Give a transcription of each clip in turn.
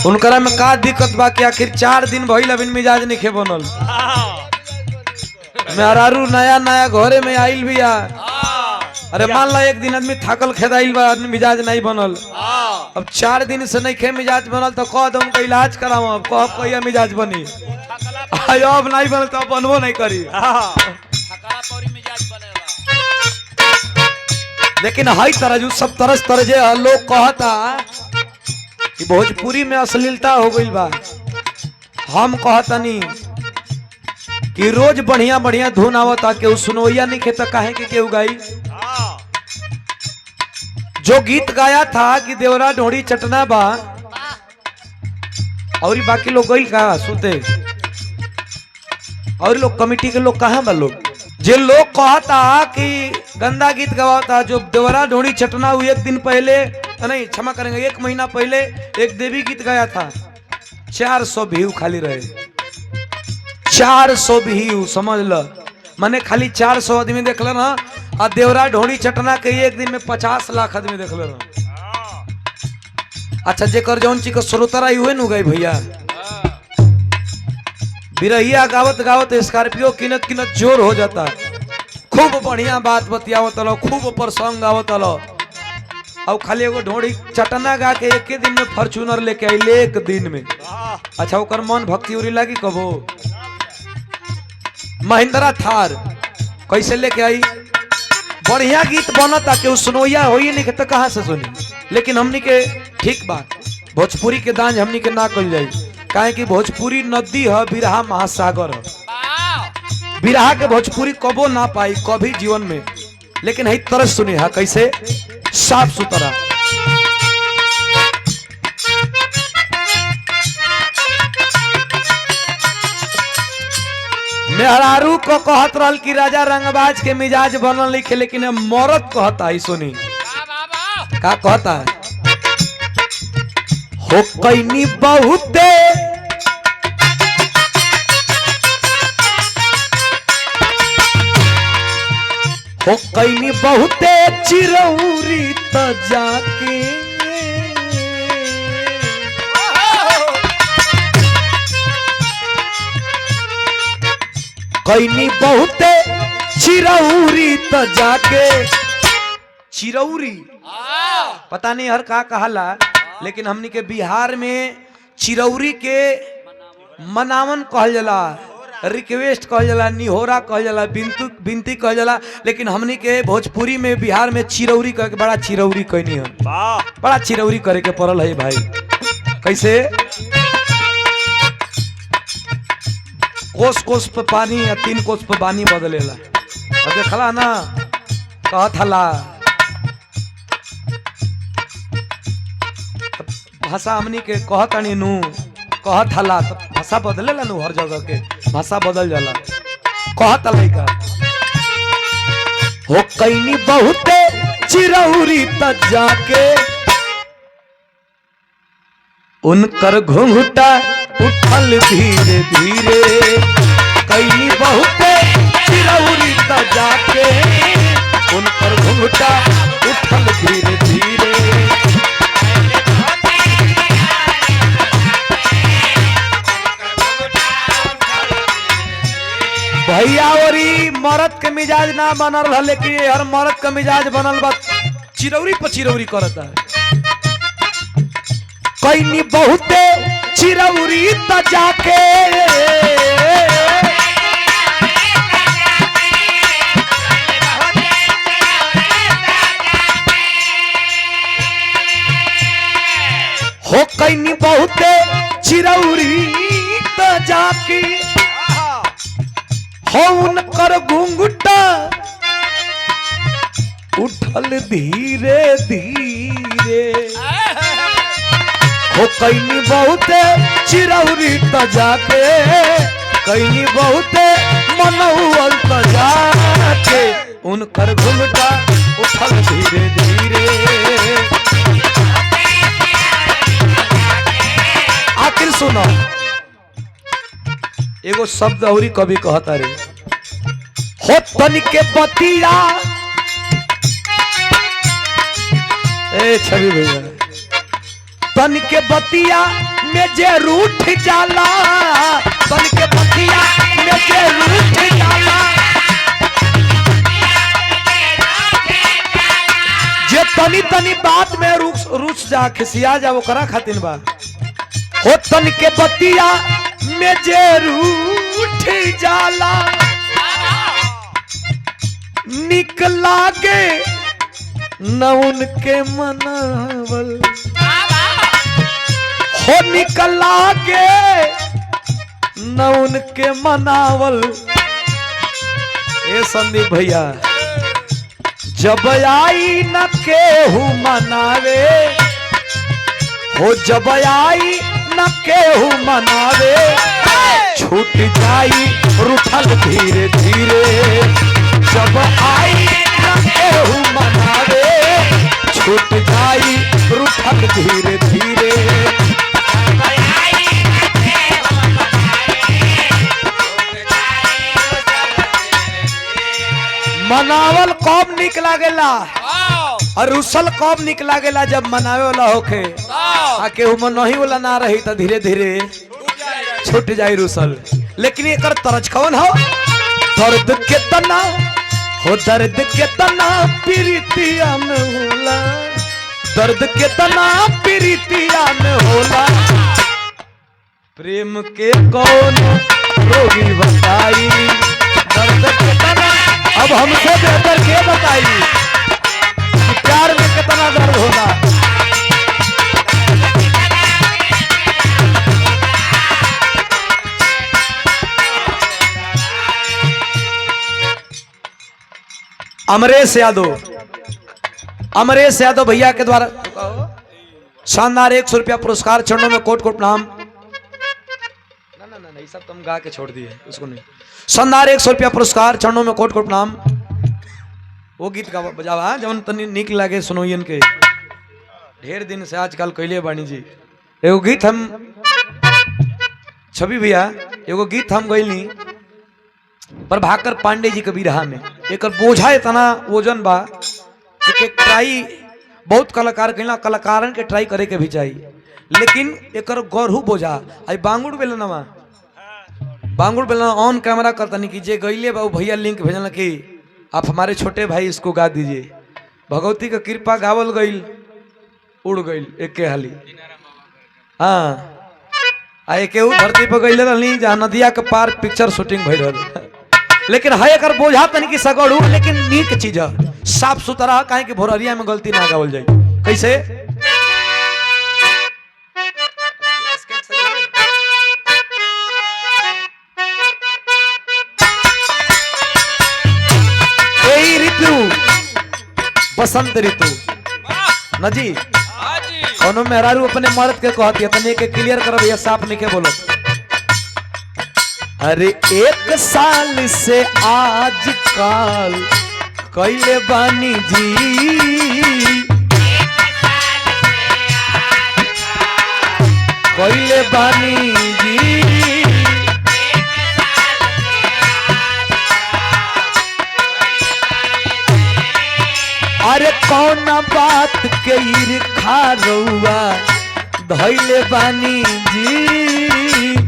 उनकरा में का दिक्कत बा कि आखिर 4 दिन भइल अभी मिजाज नहीं खे बनल। मेहरारू नया नया घरे में आइल भी आ। अरे मान ला एक दिन आदमी थकल खेदाइल बा, आदमी मिजाज नहीं बनल। अब 4 दिन से नहीं खे मिजाज बनल तो कह दो उनका इलाज कराओ। अब कह कहिया मिजाज बनी, अब नहीं बनल तो बनबो नहीं करी। लेकिन हई तरह सब तरस तरह जे लोग कहता कि भोजपुरी में अश्लीलता हो गई बा। हम कहतनी कि रोज बढ़िया बढ़िया धुन आवता केहू सुनोइया नहीं खेता काहे के केहू गाई। जो गीत गाया था कि देवरा ढोड़ी चटना बा और बाकी लोग गई का सुते और लोग कमिटी के लोग कहाँ बा। लोग जे लोग कहता कि गंदा गीत गवाता, जो देवरा ढोड़ी चटना हुई एक दिन पहले नहीं क्षमा करेंगे 1 महीना पहले एक देवी गीत गाया था, 400 व्यू खाली रहे। 400 व्यू समझ लो, मैंने खाली 400 आदमी देख ले ना। और देवरा ढोड़ी चटना के एक दिन में 50 लाख आदमी देख ले ना। अच्छा जेकर जौन चीज का श्रोतरा हुए नु गए भैया, बिरहिया गावत गावत स्कॉर्पियो किनत किनत जोर हो जाता। खूब बढ़िया बात बतियावत लो, खूब प्रसंग गावत लो, और खाली एगो ढोड़ी चटना गा के एक दिन में फॉर्च्यूनर लेके आइले एक दिन में। अच्छा ओकर मन भक्ति उरी लगी कबो। महिंद्रा थार कैसे लेके आई, बढ़िया गीत बनता केहू सुनोइया हो ही नहीं तो कहाँ से सुनी। लेकिन हमनी के ठीक बात भोजपुरी के दांज हमनी के ना कल जाई, काहे कि भोजपुरी नदी है, बिरहा महासागर है। बिरहा के भोजपुरी कबो ना पाई कभी जीवन में। लेकिन है तरह सुनी है कैसे साफ सुथरा। मेहरारू को कहत रहल कि राजा रंगबाज के मिजाज बनल लिखे, लेकिन मौरत कहता है सुनी का कहता है। हो कैनी बहुते हो कैनी बहुते चिरौरी त जाके कैनी बहुते चिरौरी त जाके। चिरौरी पता नहीं हर का कहला, लेकिन हमनी के बिहार में चिरौरी के मनावन कहल जाला, रिक्वेस्ट कहल जाला, निहोरा कहल जाला, बिनती कहल जाला। लेकिन हमनी के भोजपुरी में बिहार में चिरौरी कह के बड़ा चिरौरी कहनी है, बड़ा चिरौरी करे के पड़ल है भाई। कैसे कोस कोस पे पानी या 3 कोस पे पानी बदलेला। और देखला ना कहत हला भाषा हमनी के कहतनी नु कहत हला तो भाषा बदलेला नु, हर जगह के भाषा बदल जाला। कहत लइका हो कैनी बहुते चिरौरी त जाके उनकर घुंघटा उठल धीरे धीरे। कैनी बहुते चिरौरी त जाके उनकर घुंघटा उठल धीरे धीरे। भैया औरी मरद के मिजाज ना बनल रहा, लेकिन हर मरद का मिजाज बनल बा चिरौरी पर चिरौरी करता है। कैनी बहुते चिरौरी त जाके हो कैनी बहुते चिरौरी त जाके हो उनकर घुंघटा उठल धीरे धीरे। हो कैनी बहुते चिरौरी त जाके कैनी बहुते मनौवल त जाके उनकर घुंघटा उठल धीरे धीरे। आखिर सुनो एगो शब्द औरी कभी कहता रे हो तन के बतिया। ए छवि भैया तन के बतिया में जे रूठ जाला, तन के बतिया में जे रूठ जाला, जे तनी तनी बात में रुस जा खिसिया जा वो करा खातिन बा। हो तन के बतिया में जे रूठ जाला, निक लागे न उनके मनावल, हो निक लागे न उनके मनावल। ए संदीप भैया, जब आई न केहू मनावे, हो जब आई न केहू मनावे, छूट जाई रूठल धीरे धीरे। जब आई न केहू मनावे, छूट जाई रूठल धीरे धीरे। मनावल कब निक लागेला और रुसल कब निक लागेला, जब मनावे वाला होखे आ केहू मनही वाला ना रही तो धीरे धीरे छूट जाई रुसल। लेकिन एकर तरज कौन हो? दर्द केतना हो, दर्द केतना प्रीतिया में होला, दर्द केतना प्रीतिया में होला। प्रेम के कौन रोगी बताई, दर्द केतना अब हमसे बेहतर के बताई कि प्यार में कितना दर्द होला। अमरेश यादव, अमरेश यादव भैया के द्वारा शानदार 100 रुपया पुरस्कार, चरणों में कोट कोट प्रणाम। नहीं सब तुम गा के छोड़ दिए उसको नहीं। शानदार 100 रुपया पुरस्कार, चरणों में कोट कोट प्रणाम। वो गीत गा बजावा जवन तनी निक लागे सुनोयन के, ढेर दिन से आजकल कैले बानी जी। एगो गीत हम छवि भैया, एगो गीत हम गईली प्रभाकर पांडे जी के बिरहा में। एक बोझा इतना वजन बा कि ट्राई बहुत कलाकार कहला, कलाकारन के ट्राई करे के भी चाहिए, लेकिन एक गौरहू बोझा। आई बांगुड़ बेलनवा, बांगुड़ बेलना ऑन कैमरा करतनी कि जे गईले बा भैया लिंक भेजल कि आप हमारे छोटे भाई इसको गा दीजिए। भगवती का कृपा गावल गईल, उड़ गईल एक के हाली। हाँ आए केहू धरती पर गईले रहनी जहाँ नदिया के पार पिक्चर शूटिंग भई रहल। लेकिन है एक बोझा तनी की सगड़ू, लेकिन नीक चीज साफ सुथरा, काहे कि भोररिया में गलती ना गावल जाए। कैसे? ऋतु बसंत ऋतु नजी कोनो मेहरारू अपने मर्द के कहती है, तने के क्लियर कर भैया, साफ नहीं के बोलो। अरे 1 साल से आजकल कैले बानी जी, कैले बानी जी, अरे कौन बात के ईर्खा रउआ धैले बानी जी।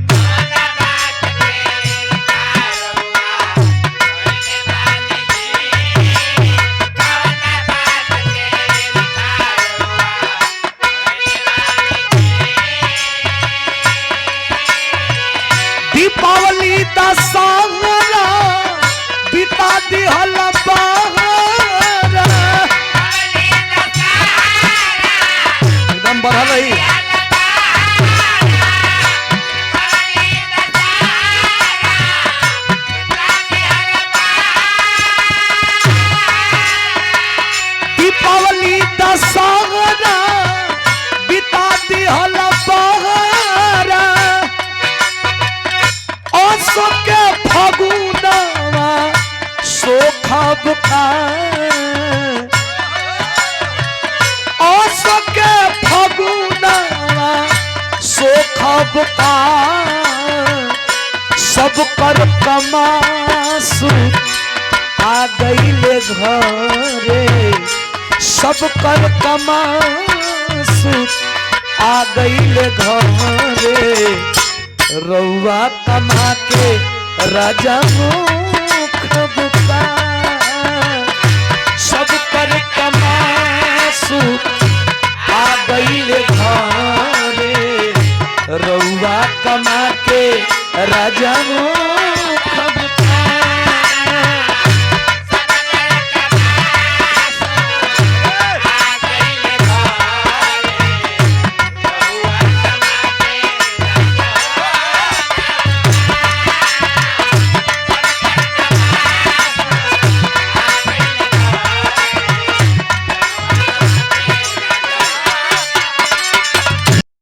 दीपावली दशहरा बिता दिहल बहरा, एकदम बढ़ल रही। दीपावली दशहरा बिता दिहल बहरा, असो के फगुनवा सोखब का, असो के फगुनवा सोखब का, सब कर कमासु आ गईले घरे, सब कर कमासु आ गईले घरे। रउआ कमा के राजा मुख बुका सब पर कमासु आ गईले घरे रउआ कमा के राजा